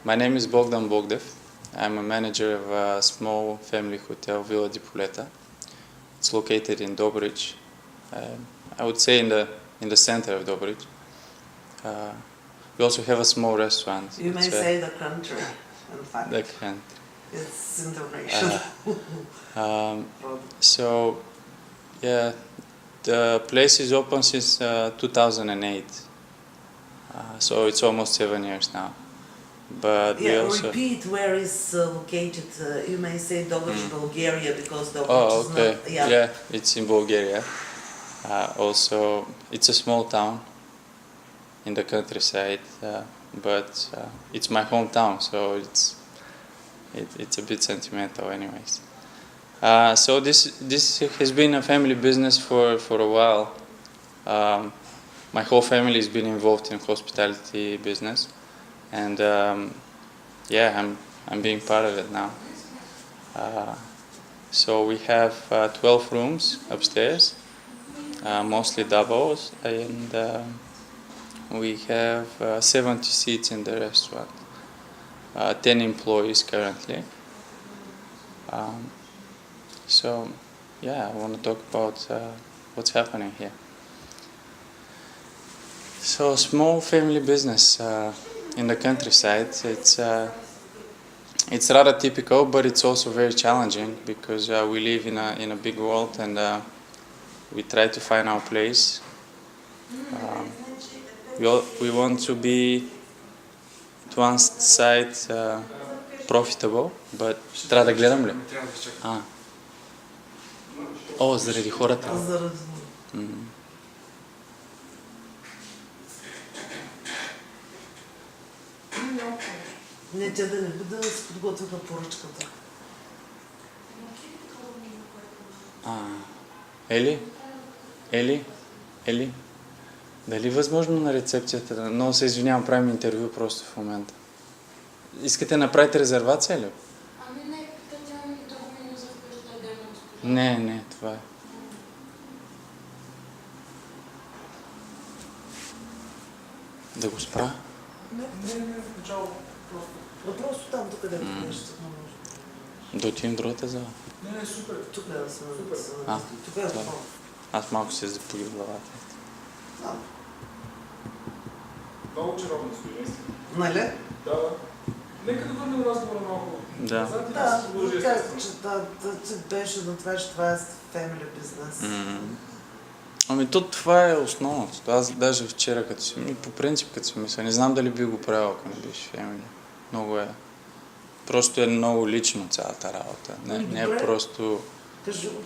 My name is Bogdan Bogdev. I'm a manager of a small family hotel, Villa Dipoleta. It's located in Dobrich. I would say in the center of Dobrich. We also have a small restaurant. You may say the country, in fact. The country. It's international. So, yeah, the place is open since 2008. So it's almost 7 years now. But we also repeat where is located. You may say Dobrich, Bulgaria, because Dobrich Oh, is okay. not. Yeah, it's in Bulgaria. Also, it's a small town in the countryside, but it's my hometown, so it's a bit sentimental, anyways. So this has been a family business for a while. My whole family has been involved in hospitality business, and yeah, I'm being part of it now. So we have 12 rooms upstairs, mostly doubles, and we have 70 seats in the restaurant. 10 employees currently. So yeah, I want to talk about what's happening here. So small family business in the countryside. It's rather typical, but it's also very challenging because we live in a big world, and we try to find our place. We want to be to one side profitable, but трябва да гледам ли? О, заради хората. Не, те да не бъде да се подготвят на поръчката. Ели? Дали възможно на рецепцията? Много се извинявам, правим интервю просто в момента. Искате да направите резервация ли? Не, тя ми друго меню за вкъща да Не, това е. Да го спра? Не, в начало просто. Просто там, тук където нещо се може. Да отидем в другата зала? Не, супер. Тук е да се... Тук е да. Аз малко се заполи в главата. Много чаровно стои, наистина. Нали? Да. Нека да върнем разговора малко. Да. Ти беше на това, че това е family бизнес. Ами това е основното. Аз даже вчера, по принцип като си мисля, не знам дали би го правил, ако не беше family. Много е. Просто е много лично цялата работа.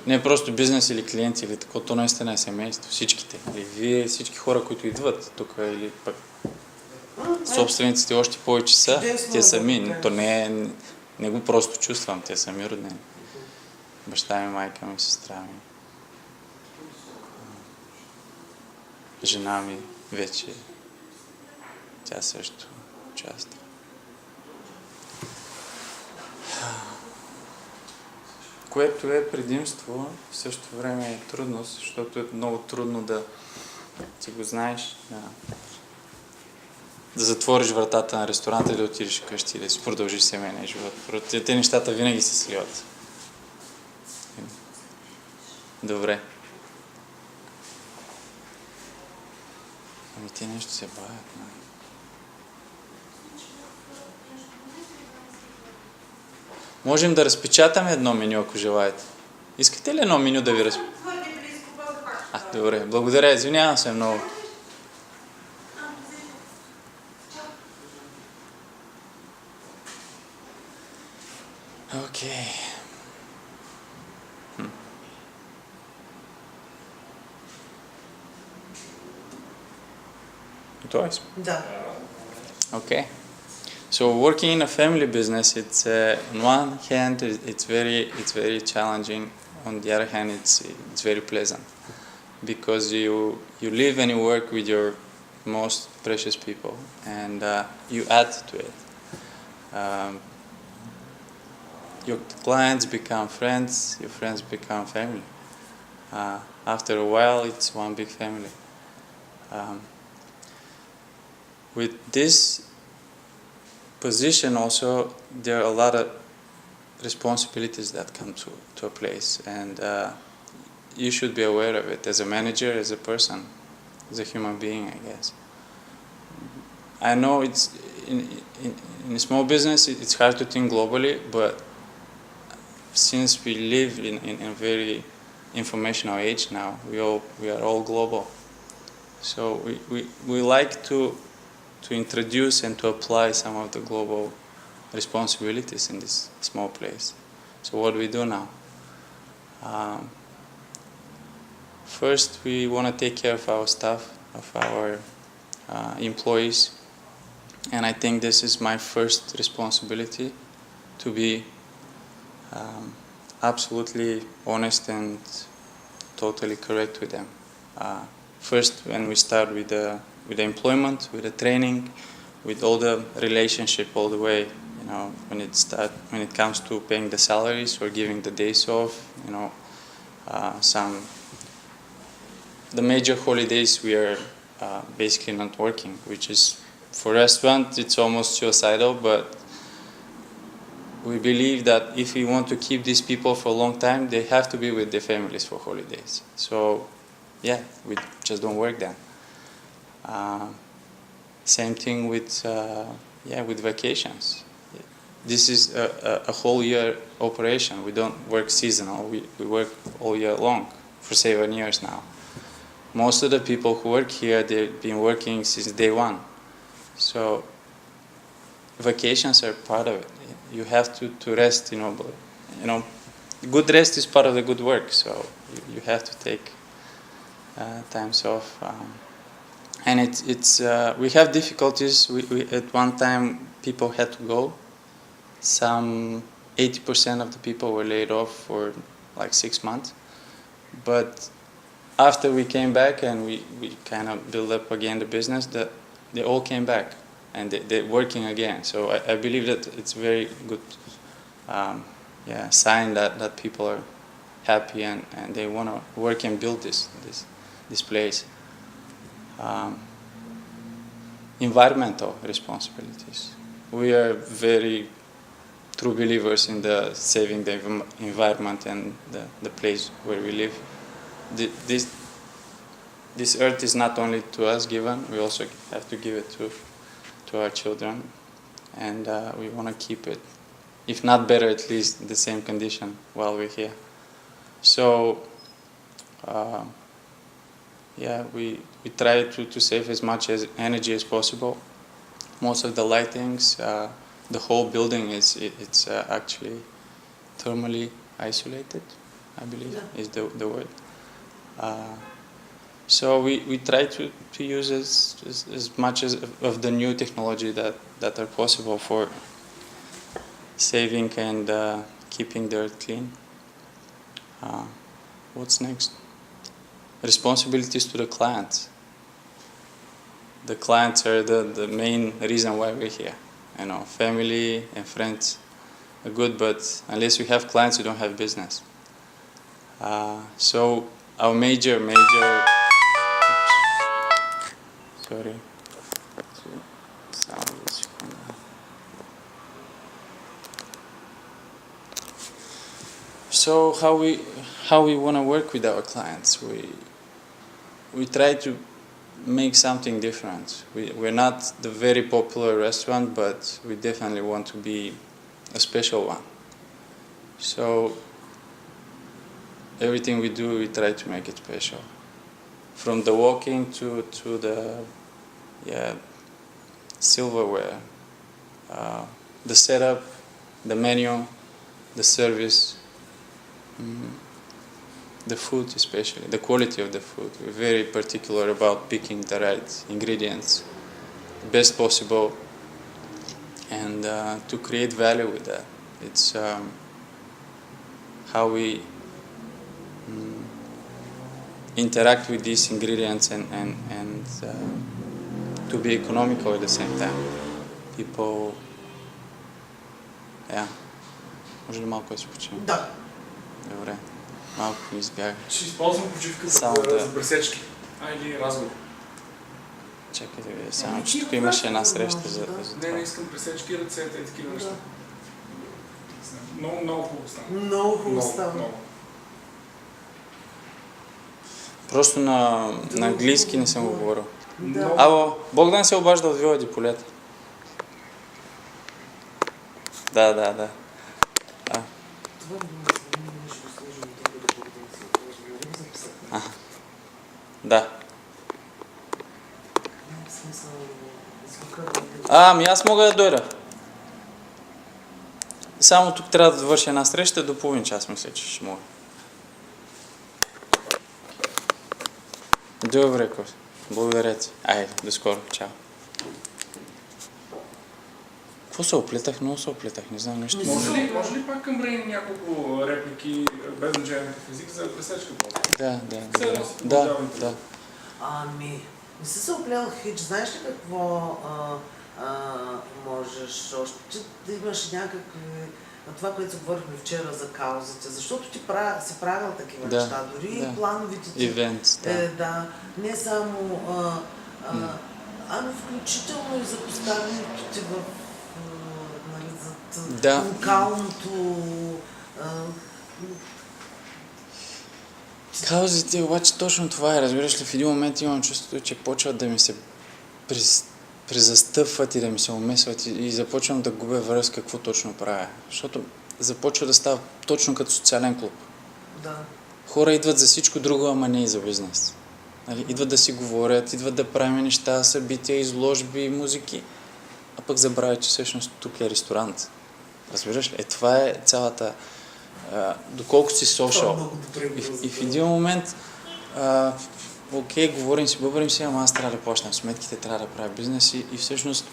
Не е просто бизнес или клиенти или такова, то наистина е семейство. Всичките. Вие, всички хора, които идват тук, или пък собствениците още повече са, те сами. То не го просто чувствам, те сами роднени. Баща ми, майка ми, сестра ми. Жена ми вече, тя също участва. Което е предимство, в същото време е трудност, защото е много трудно да ти го знаеш, да затвориш вратата на ресторанта и да отидеш вкъщи и да си продължиш семейния живот. Те нещата винаги се сливат. Добре. Ами те нещо се бавят. Можем да разпечатаме едно меню, ако желаете. Искате ли едно меню да ви разпечатаме? Добре, благодаря, извинявам се много. Окей. Готови сме? Да. Okay. So working in a family business, it's on one hand it's very challenging. On the other hand, it's very pleasant because you live and you work with your most precious people, and you add to it. Your clients become friends. Your friends become family. After a while, it's one big family. With this position also, there are a lot of responsibilities that come to a place, and you should be aware of it as a manager, as a person, as a human being, I guess. I know it's in a small business, it's hard to think globally, but since we live in a very informational age now, we are all global. So we like to introduce and to apply some of the global responsibilities in this small place. So what do we do now? First, we want to take care of our staff, of our employees, and I think this is my first responsibility, to be absolutely honest and totally correct with them. First, when we start with the employment, with the training, with all the relationship all the way, when it comes to paying the salaries or giving the days off, the major holidays we are basically not working, which is, for restaurant, it's almost suicidal, but we believe that if we want to keep these people for a long time, they have to be with their families for holidays. So, yeah, we just don't work then. Same thing with vacations. This is a whole year operation. We don't work seasonal. We work all year long for 7 years now. Most of the people who work here, they've been working since day one. So vacations are part of it. You have to rest, but good rest is part of the good work. So you have to take times off. And we have difficulties. We at one time people had to go. Some 80% of the people were laid off for like 6 months. But after we came back and we kind of built up again the business, they all came back and they're working again. So I believe that it's very good sign that people are happy and they want to work and build this place. Environmental responsibilities. We are very true believers in the saving the environment and the place where we live. This earth is not only to us given, we also have to give it to our children, and we want to keep it, if not better, at least the same condition while we're here. So we try to save as much energy as possible. Most of the lightings, the whole building it's actually thermally isolated, I believe is the word. So we try to use as much of the new technology that are possible for saving and keeping the earth clean. What's next? Responsibilities to the clients. The clients are the main reason why we're here. Family and friends are good, but unless you have clients, you don't have business. So our major sorry. So how we want to work with our clients? We try to make something different. We're not the very popular restaurant, but we definitely want to be a special one. So everything we do, we try to make it special. From the walking to the silverware, the setup, the menu, the service, the food especially, the quality of the food. We're very particular about picking the right ingredients, the best possible, and to create value with that. It's how we interact with these ingredients and to be economical at the same time. People, може ли малко да се починем? Да. Добре. Малко ми избяга. Ще използвам почивката Само за пресечки. Или разговор. Чакай да видя само, че тук имаше една среща за Не, това. не искам пресечки, ръцете и такива неща. Да. Много, много хубаво стана. Много хубаво става. Много. Просто на английски не съм го говорил. Да. Ало, Богдан се обажда от Вила Диполета. Да. Това не ще го сложим тук да бъдем си отложим. Записах. Да. В смисъл, звука да не Ами аз мога да дойда. Само тук трябва да довърши една среща, до половин час мисля, че ще мога. Добре, Коси. Благодаря ти. Айде, до скоро. Чао. Какво се оплетах? Много се оплетах. Не знам нещо. Може ли пак към Брейн няколко реплики, без значение в език, за пресечка? Да. Продължавайте. Да. Ами, не си се оплел хич. Знаеш ли какво можеш още да имаш някакви... Това, което се говорихме вчера за каузите, защото ти си правил такива Да, неща, дори да. и плановите ти. Ивент, да. Да, не само, ами включително и за поставянето ти в, нали, за Да. локалното... Каузите, обаче точно това е. Разбираш ли, в един момент имам чувството, че почват да ми се презастъпват и да ми се умесват и започвам да губя връзка какво точно правя. Защото започва да става точно като социален клуб. Да. Хора идват за всичко друго, ама не и за бизнес. Нали? Идват да си говорят, идват да правим неща, събития, изложби, музики, а пък забравят, че всъщност тук е ресторант. Разбираш ли? Това е цялата... доколко си Това сошъл. много добре го И в един момент окей, говорим си, бъбрим си, ама аз трябва да плащам сметките, трябва да правя бизнес и всъщност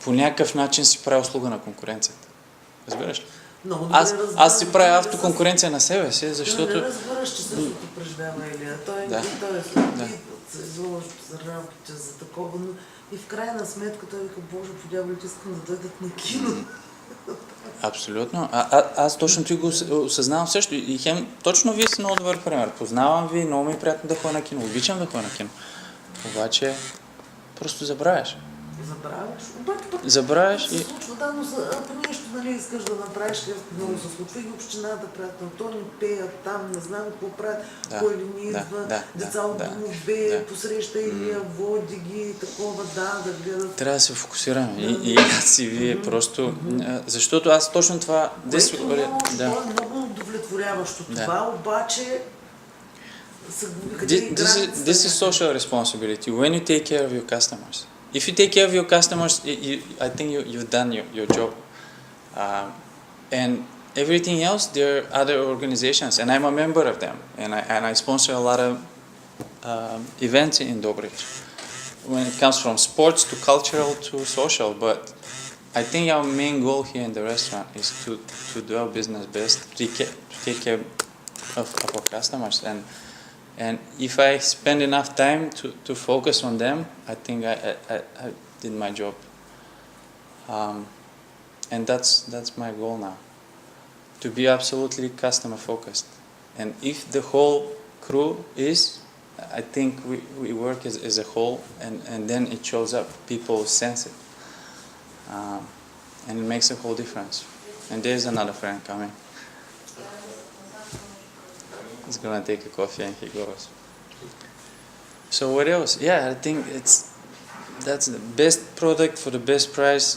по някакъв начин си правя услуга на конкуренцията. Разбираш ли? Много добре Аз си правя разбирам. автоконкуренция на себе си, Не защото... разбираш, че същото преживява Илия. Той Да. е следи се изложи за рамките за такова, но и в крайна сметка той вика, Боже, по дяволите искам да дойдат на кино. Абсолютно. Аз точно ти го осъзнавам също. И хем, точно вие сте много добър пример. Познавам ви, много ми е приятно да ходя на кино. Обичам да ходя на кино. Обаче, просто забравяш. Забравяш. Обаче пък Забравяш се и... случва, да, но ако нещо, нали, искаш да направиш, много се случва и общината правят на то, ни пеят там, не знам какво правят, Да, кой ли ни да, идва, да, деца от да, домове, да. посреща Илия, води ги, такова, да гледат. Трябва да се фокусираме. И аз и вие просто... Защото аз точно това... Което много, Да. това е много удовлетворяващо. Да. Това обаче се губи къде е This is social responsibility when you take care of your customers. If you take care of your customers, I think you've done your job. And everything else, there are other organizations, and I'm a member of them, and I sponsor a lot of events in Dobrich. When it comes from sports to cultural to social, but I think our main goal here in the restaurant is to do our business best, to take care of our customers, and if I spend enough time to focus on them, I think I did my job. And that's my goal now, to be absolutely customer focused. And if the whole crew is, I think we work as a whole, and then it shows up. People sense it, and it makes a whole difference. And there's another friend coming. He's gonna take a coffee and he goes. So what else? Yeah, I think that's the best product for the best price,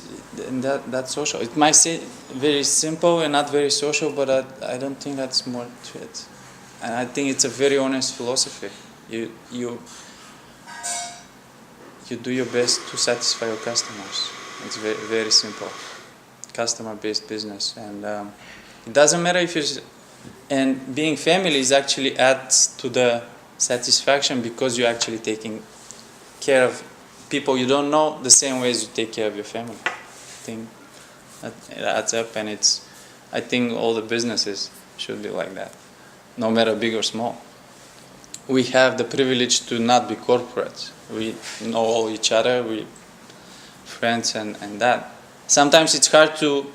and that's social. It might seem very simple and not very social, but I don't think that's more to it. And I think it's a very honest philosophy. You do your best to satisfy your customers. It's very, very simple. Customer-based business, and it doesn't matter if you're... And being family is actually adds to the satisfaction because you're actually taking care of people you don't know the same way as you take care of your family. I think that it adds up, and I think all the businesses should be like that, no matter big or small. We have the privilege to not be corporate. We know all each other, we friends and that. Sometimes it's hard to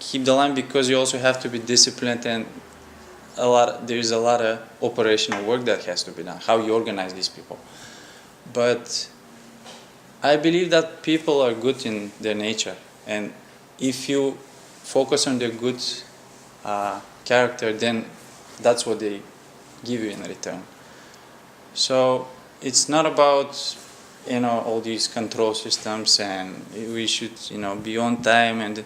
keep the line because you also have to be disciplined, and there is a lot of operational work that has to be done. How you organize these people. but I believe that people are good in their nature, and if you focus on their good character, then that's what they give you in return. So it's not about all these control systems and we should be on time, and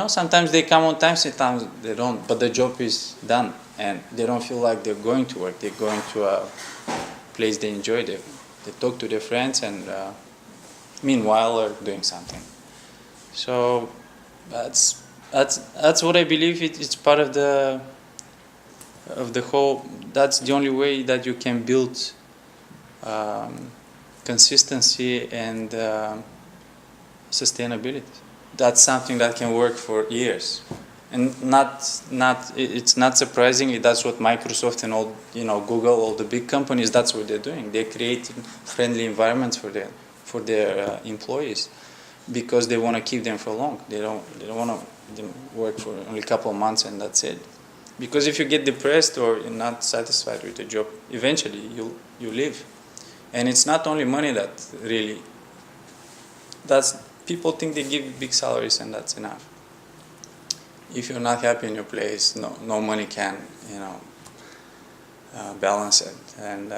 sometimes they come on time, sometimes they don't, but the job is done and they don't feel like they're going to work. They're going to a place they enjoy. They talk to their friends and meanwhile are doing something. So that's what I believe. It's part of the whole. That's the only way that you can build consistency and sustainability. That's something that can work for years, and it's not surprisingly that's what Microsoft and all Google, all the big companies, that's what they're doing. They're creating friendly environments for their employees because they want to keep them for long. They don't want to work for only a couple of months and that's it. Because if you get depressed or you're not satisfied with the job, eventually you leave. And it's not only money that really. People think they give big salaries and that's enough. If you're not happy in your place, no money can balance it. And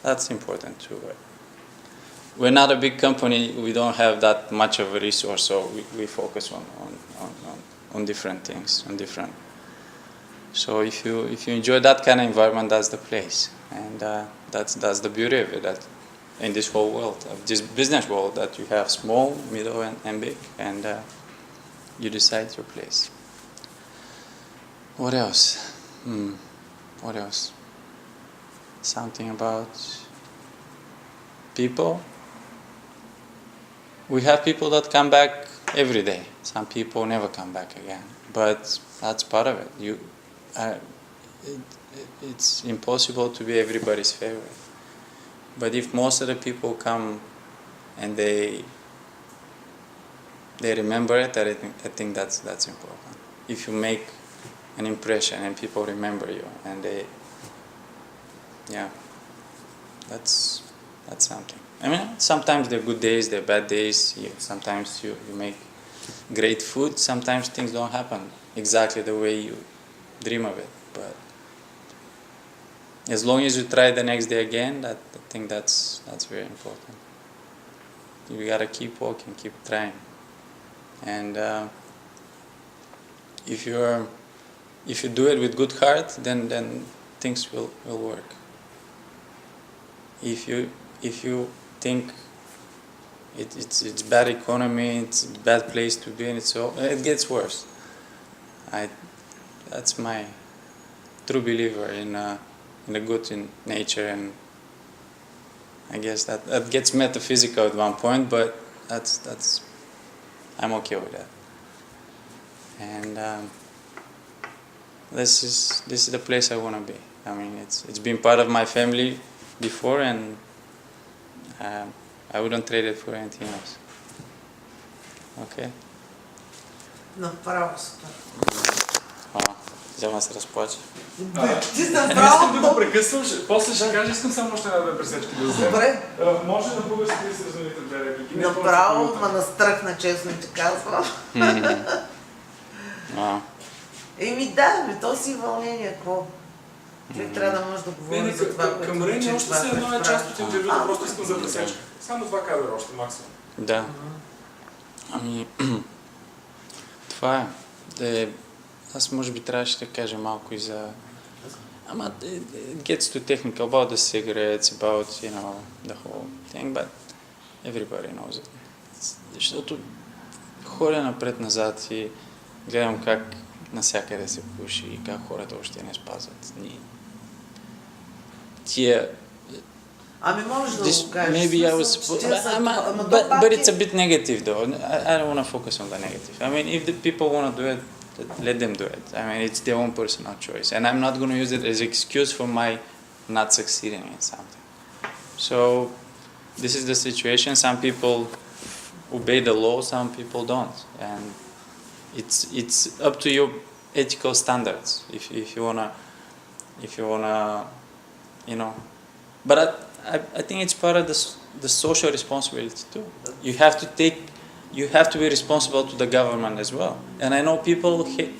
that's important too. We're not a big company. We don't have that much of a resource, so we focus on different things, So if you enjoy that kind of environment, that's the place, and that's the beauty of it. That in this whole world, of this business world, that you have small, middle, and big, and you decide your place. What else? What else? Something about people. We have people that come back every day. Some people never come back again, but that's part of it. It's impossible to be everybody's favorite. But if most of the people come and they remember it, I think that's important. If you make an impression and people remember you, and that's something. I mean, sometimes they're good days, they're bad days. Sometimes you make great food. Sometimes things don't happen exactly the way you dream of it. But as long as you try the next day again, I think that's very important. You gotta keep walking, keep trying, and if you do it with good heart, then things will work. If you think it's bad economy, it's a bad place to be, and it gets worse. That's my true believer in the good in nature, and I guess that gets metaphysical at one point, but that's I'm okay with that. And this is the place I want to be. I mean, it's been part of my family before, and I wouldn't trade it for anything else. Okay? Направо супер. Взема се разплаче. Ти Искам да направо... го прекъсвам, после ще кажа, искам само още една пресечка да взема. Добре. Може на български да се разумите две реплики. Направо, ма настръхна, честно ти казвам. То си вълнение, какво? Човек трябва да може да говори за това, което към Рени още се едно е част от интервюта, просто искам за добре. пресечка. Само два кадъра още, максимум. Да. Ами, това е. Аз може би трябваше да кажа малко и за... Ама, it gets too technical about the cigarettes, about, the whole thing, but everybody knows it. Защото ходя напред-назад и гледам как насякъде се пуши и как хората още не спазват. Тия... Ами можеш да го кажеш. Maybe I was but it's a bit negative though. I don't want to focus on the negative. I mean, if the people want to do it, let them do it. I mean, it's their own personal choice, and I'm not going to use it as an excuse for my not succeeding in something. So this is the situation. Some people obey the law, some people don't, and it's up to your ethical standards. If you wanna you know. But I think it's part of the social responsibility too. You have to be responsible to the government as well. And I know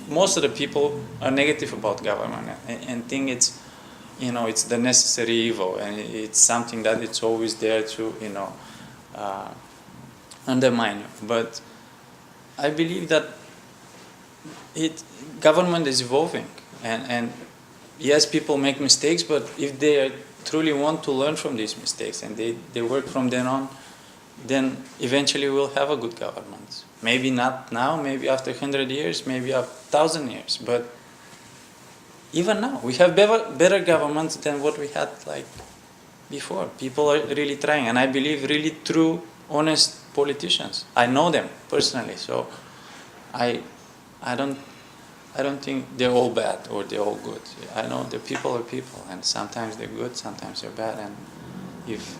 most of the people are negative about government and think it's, it's the necessary evil, and it's something that it's always there to, undermine you. But I believe that government is evolving, and yes, people make mistakes, but if they truly want to learn from these mistakes and they work from then on, then eventually we'll have a good government. Maybe not now, maybe after 100 years, maybe after 1,000 years, but even now we have better governments than what we had like before. People are really trying, and I believe really true, honest politicians. I know them personally, so I don't think they're all bad or they're all good. I know the people are people, and sometimes they're good, sometimes they're bad, and if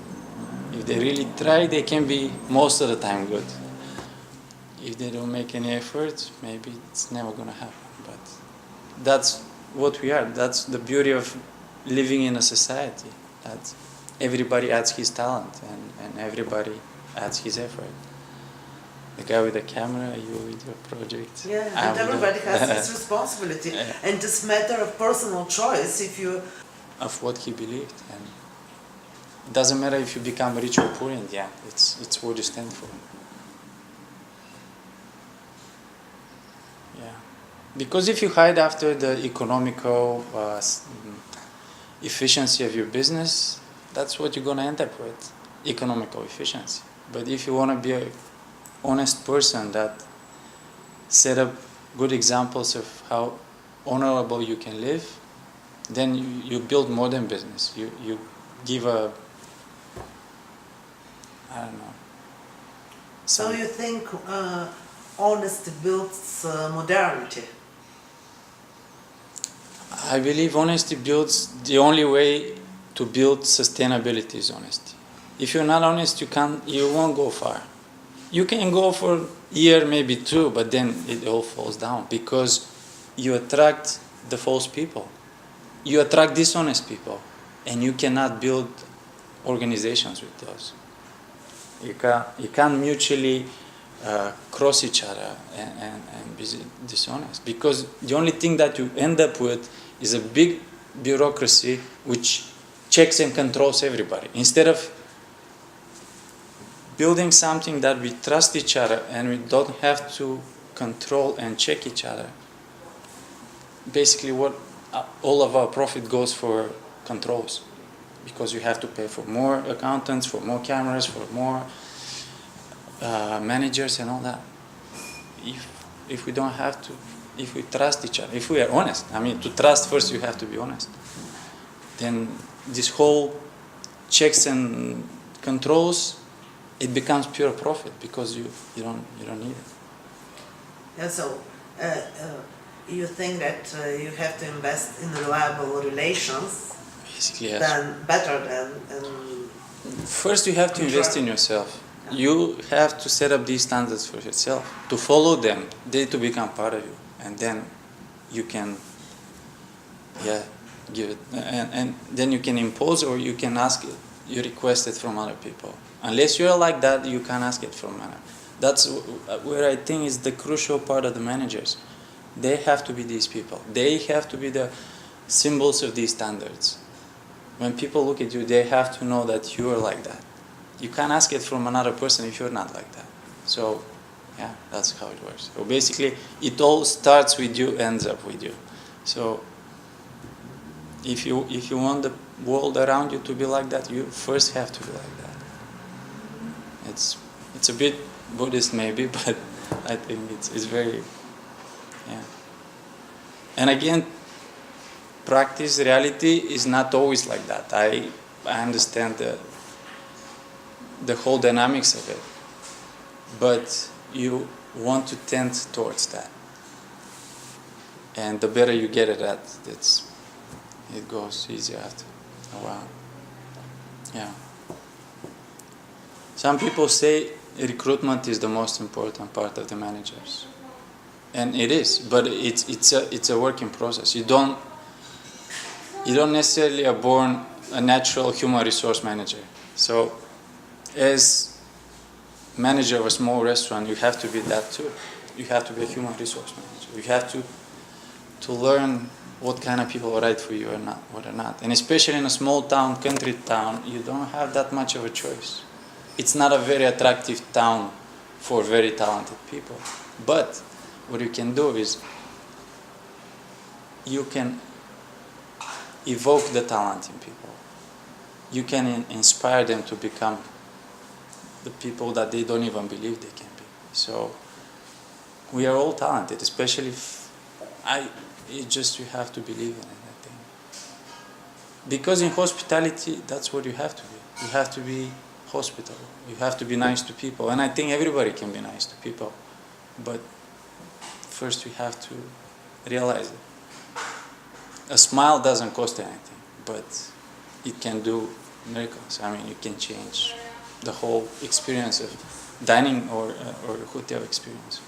they really try, they can be most of the time good. If they don't make any effort, maybe it's never gonna happen. But that's what we are. That's the beauty of living in a society, that everybody adds his talent and everybody adds his effort. The guy with the camera, you with your project. Yeah, I and with everybody the- has his responsibility. Yeah. And this matter of personal choice, if you of what he believed, and it doesn't matter if you become rich or poor in the end. It's what you stand for. Yeah, because if you hide after the economical efficiency of your business, that's what you're gonna end up with, economical efficiency. But if you want to be an honest person that set up good examples of how honorable you can live, then you build more than business. You give I don't know. so you think honesty builds modernity. I believe honesty builds, the only way to build sustainability is honesty. If you're not honest, you won't go far. You can go for a year, maybe two, but then it all falls down because you attract the false people. You attract dishonest people, and you cannot build organizations with those. You can't mutually cross each other and be dishonest, because the only thing that you end up with is a big bureaucracy which checks and controls everybody. Instead of building something that we trust each other and we don't have to control and check each other. Basically, what all of our profit goes for controls, because you have to pay for more accountants, for more cameras, for more managers and all that. If we don't have to, if we trust each other, if we are honest, I mean, to trust first you have to be honest, then this whole checks and controls, it becomes pure profit because you don't need it. And so you think that you have to invest in reliable relations Basically, yes. better than First, you have to invest in yourself. You have to set up these standards for yourself, to follow them, they to become part of you, and then you can, give it, and then you can impose, or you can ask it, you request it from other people. Unless you're like that, you can't ask it from others. That's where I think is the crucial part of the managers. They have to be these people. They have to be the symbols of these standards. When people look at you, they have to know that you are like that. You can't ask it from another person if you're not like that. So, that's how it works. So basically, it all starts with you, ends up with you. So, if you want the world around you to be like that, you first have to be like that. It's a bit Buddhist maybe, but I think it's very, And again, practice, reality is not always like that. I understand the whole dynamics of it, but you want to tend towards that. And the better you get at that, it goes easier after a while. Yeah. Some people say recruitment is the most important part of the managers, and it is. But it's a work in process. You don't necessarily are born a natural human resource manager. So, as manager of a small restaurant, you have to be that too. You have to be a human resource manager. You have to learn what kind of people are right for you or not, what are not. And especially in a small town, country town, you don't have that much of a choice. It's not a very attractive town for very talented people. But what you can do is you can evoke the talent in people. You can inspire them to become the people that they don't even believe they can be. So we are all talented, especially if you have to believe in it, I think. Because in hospitality, that's what you have to be. You have to be hospitable. You have to be nice to people. And I think everybody can be nice to people. But first we have to realize it. A smile doesn't cost anything, but it can do miracles. I mean, you can change the whole experience of dining or hotel experience.